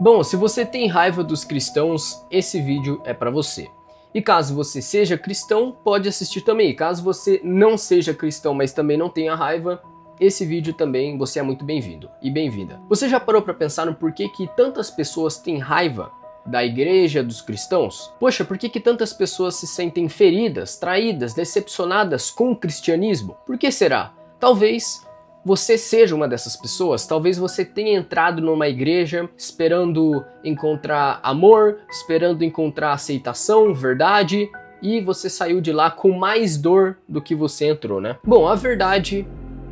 Bom, se você tem raiva dos cristãos, esse vídeo é para você. E caso você seja cristão, pode assistir também. E caso você não seja cristão, mas também não tenha raiva, esse vídeo também você é muito bem-vindo e bem-vinda. Você já parou para pensar no porquê que tantas pessoas têm raiva da igreja, dos cristãos? Poxa, por que tantas pessoas se sentem feridas, traídas, decepcionadas com o cristianismo? Por que será? Talvez você seja uma dessas pessoas, talvez você tenha entrado numa igreja esperando encontrar amor, esperando encontrar aceitação, verdade, e você saiu de lá com mais dor do que você entrou, né? Bom, a verdade,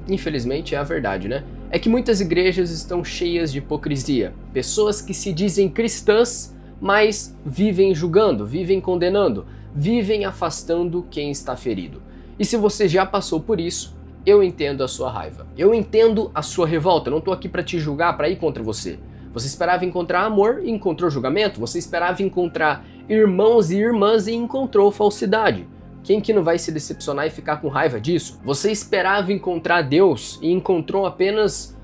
infelizmente é a verdade, né? É que muitas igrejas estão cheias de hipocrisia. Pessoas que se dizem cristãs, mas vivem julgando, vivem condenando, vivem afastando quem está ferido. E se você já passou por isso, eu entendo a sua raiva. Eu entendo a sua revolta. Eu não estou aqui para te julgar, para ir contra você. Você esperava encontrar amor e encontrou julgamento. Você esperava encontrar irmãos e irmãs e encontrou falsidade. Quem que não vai se decepcionar e ficar com raiva disso? Você esperava encontrar Deus e encontrou apenas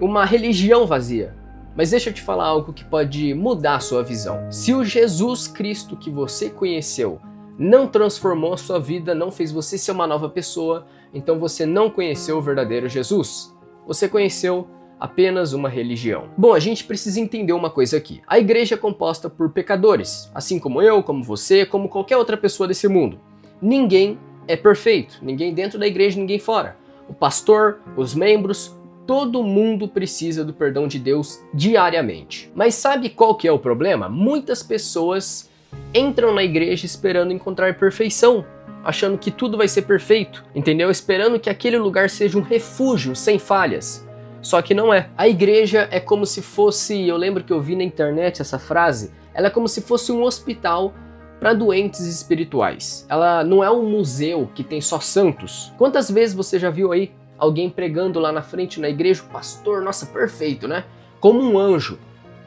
uma religião vazia. Mas deixa eu te falar algo que pode mudar a sua visão. Se o Jesus Cristo que você conheceu não transformou a sua vida, não fez você ser uma nova pessoa, então você não conheceu o verdadeiro Jesus. Você conheceu apenas uma religião. Bom, a gente precisa entender uma coisa aqui. A igreja é composta por pecadores, assim como eu, como você, como qualquer outra pessoa desse mundo. Ninguém é perfeito, ninguém dentro da igreja, ninguém fora. O pastor, os membros, todo mundo precisa do perdão de Deus diariamente. Mas sabe qual que é o problema? Muitas pessoas entram na igreja esperando encontrar perfeição, achando que tudo vai ser perfeito, entendeu? Esperando que aquele lugar seja um refúgio sem falhas. Só que não é. A igreja é como se fosse, eu lembro que eu vi na internet essa frase, ela é como se fosse um hospital para doentes espirituais. Ela não é um museu que tem só santos. Quantas vezes você já viu aí alguém pregando lá na frente na igreja, o pastor, nossa, perfeito, né? Como um anjo.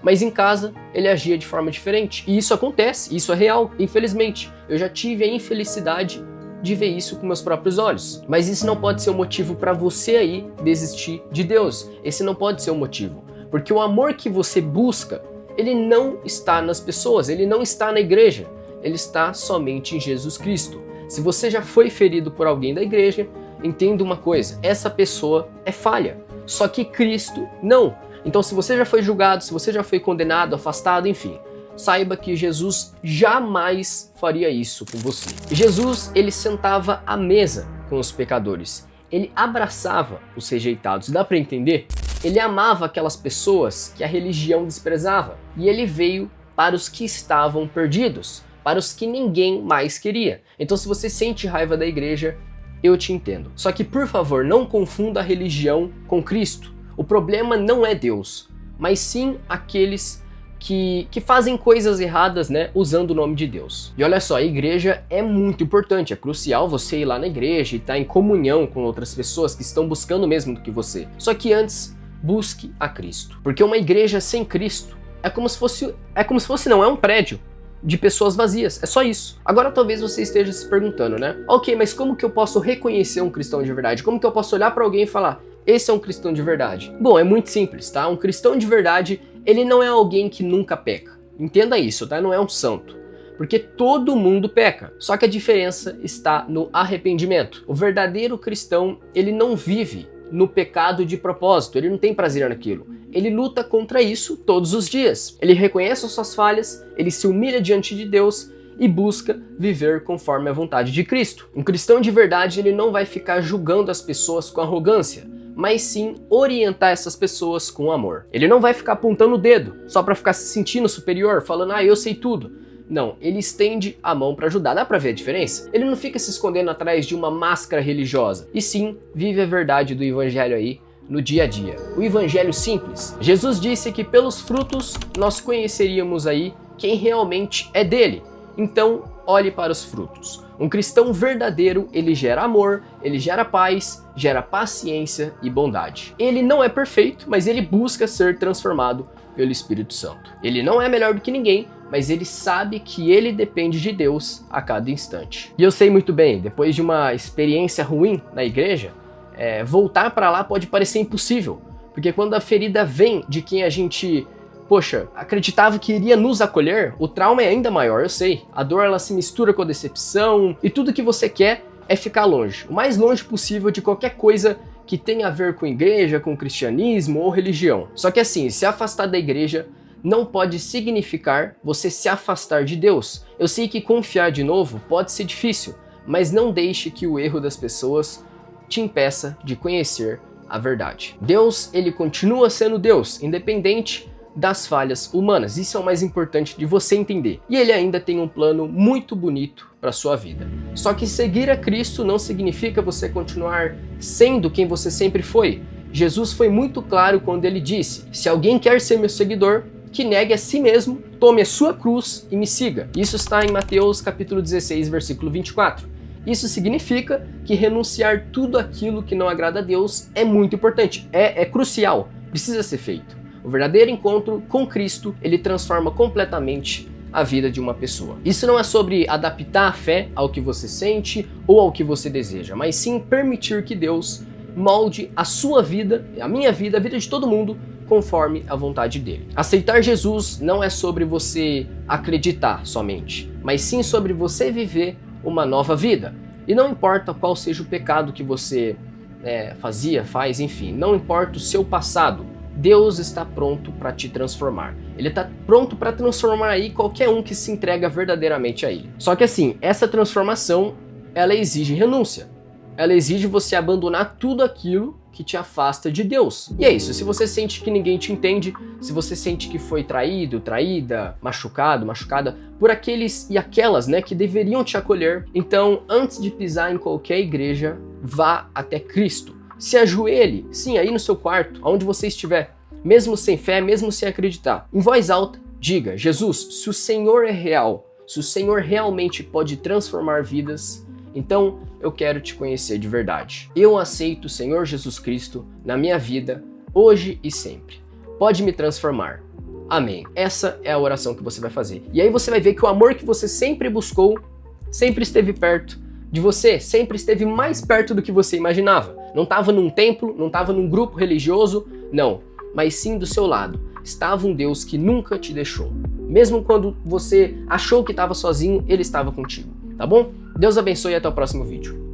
Mas em casa ele agia de forma diferente. E isso acontece, isso é real, infelizmente. Eu já tive a infelicidade de ver isso com meus próprios olhos. Mas isso não pode ser um motivo para você aí desistir de Deus. Esse não pode ser o motivo. Porque o amor que você busca, ele não está nas pessoas, ele não está na igreja. Ele está somente em Jesus Cristo. Se você já foi ferido por alguém da igreja, entenda uma coisa, essa pessoa é falha. Só que Cristo não. Então, se você já foi julgado, se você já foi condenado, afastado, enfim, saiba que Jesus jamais faria isso com você. Jesus, ele sentava à mesa com os pecadores. Ele abraçava os rejeitados. Dá para entender? Ele amava aquelas pessoas que a religião desprezava. E ele veio para os que estavam perdidos, para os que ninguém mais queria. Então, se você sente raiva da igreja, eu te entendo. Só que, por favor, não confunda a religião com Cristo. O problema não é Deus, mas sim aqueles que fazem coisas erradas, né, usando o nome de Deus. E olha só, a igreja é muito importante, é crucial você ir lá na igreja e estar em comunhão com outras pessoas que estão buscando o mesmo do que você. Só que antes, busque a Cristo. Porque uma igreja sem Cristo é como se fosse não, é um prédio de pessoas vazias, é só isso. Agora talvez você esteja se perguntando, né? Ok, mas como que eu posso reconhecer um cristão de verdade? Como que eu posso olhar para alguém e falar, esse é um cristão de verdade? Bom, é muito simples, tá? Um cristão de verdade, ele não é alguém que nunca peca. Entenda isso, tá? Não é um santo. Porque todo mundo peca. Só que a diferença está no arrependimento. O verdadeiro cristão, ele não vive no pecado de propósito, ele não tem prazer naquilo. Ele luta contra isso todos os dias. Ele reconhece as suas falhas, ele se humilha diante de Deus e busca viver conforme a vontade de Cristo. Um cristão de verdade, ele não vai ficar julgando as pessoas com arrogância, mas sim orientar essas pessoas com amor. Ele não vai ficar apontando o dedo só para ficar se sentindo superior, falando, eu sei tudo. Não, ele estende a mão para ajudar. Dá para ver a diferença? Ele não fica se escondendo atrás de uma máscara religiosa, e sim vive a verdade do evangelho aí no dia a dia. O evangelho simples. Jesus disse que pelos frutos nós conheceríamos aí quem realmente é dele. Então, olhe para os frutos. Um cristão verdadeiro, ele gera amor, ele gera paz, gera paciência e bondade. Ele não é perfeito, mas ele busca ser transformado pelo Espírito Santo. Ele não é melhor do que ninguém, mas ele sabe que ele depende de Deus a cada instante. E eu sei muito bem, depois de uma experiência ruim na igreja, voltar para lá pode parecer impossível, porque quando a ferida vem de quem a gente poxa, acreditava que iria nos acolher, o trauma é ainda maior, eu sei. A dor, ela se mistura com a decepção e tudo que você quer é ficar longe, o mais longe possível de qualquer coisa que tenha a ver com igreja, com cristianismo ou religião. Só que assim, se afastar da igreja não pode significar você se afastar de Deus. Eu sei que confiar de novo pode ser difícil, mas não deixe que o erro das pessoas te impeça de conhecer a verdade. Deus, ele continua sendo Deus, independente das falhas humanas. Isso é o mais importante de você entender. E ele ainda tem um plano muito bonito para sua vida. Só que seguir a Cristo não significa você continuar sendo quem você sempre foi. Jesus foi muito claro quando ele disse: se alguém quer ser meu seguidor, que negue a si mesmo, tome a sua cruz e me siga. Isso está em Mateus capítulo 16, versículo 24. Isso significa que renunciar tudo aquilo que não agrada a Deus é muito importante, é crucial, precisa ser feito. O verdadeiro encontro com Cristo, ele transforma completamente a vida de uma pessoa. Isso não é sobre adaptar a fé ao que você sente ou ao que você deseja, mas sim permitir que Deus molde a sua vida, a minha vida, a vida de todo mundo, conforme a vontade dele. Aceitar Jesus não é sobre você acreditar somente, mas sim sobre você viver uma nova vida. E não importa qual seja o pecado que você faz, enfim, não importa o seu passado, Deus está pronto para te transformar. Ele está pronto para transformar aí qualquer um que se entrega verdadeiramente a Ele. Só que assim, essa transformação, ela exige renúncia. Ela exige você abandonar tudo aquilo que te afasta de Deus. E é isso, se você sente que ninguém te entende, se você sente que foi traído, traída, machucado, machucada por aqueles e aquelas, que deveriam te acolher, então antes de pisar em qualquer igreja, vá até Cristo. Se ajoelhe, sim, aí no seu quarto, onde você estiver, mesmo sem fé, mesmo sem acreditar. Em voz alta, diga: Jesus, se o Senhor é real, se o Senhor realmente pode transformar vidas, então eu quero te conhecer de verdade. Eu aceito o Senhor Jesus Cristo na minha vida, hoje e sempre. Pode me transformar. Amém. Essa é a oração que você vai fazer. E aí você vai ver que o amor que você sempre buscou, sempre esteve perto de você, sempre esteve mais perto do que você imaginava. Não estava num templo, não estava num grupo religioso, não. Mas sim do seu lado. Estava um Deus que nunca te deixou. Mesmo quando você achou que estava sozinho, Ele estava contigo. Tá bom? Deus abençoe e até o próximo vídeo.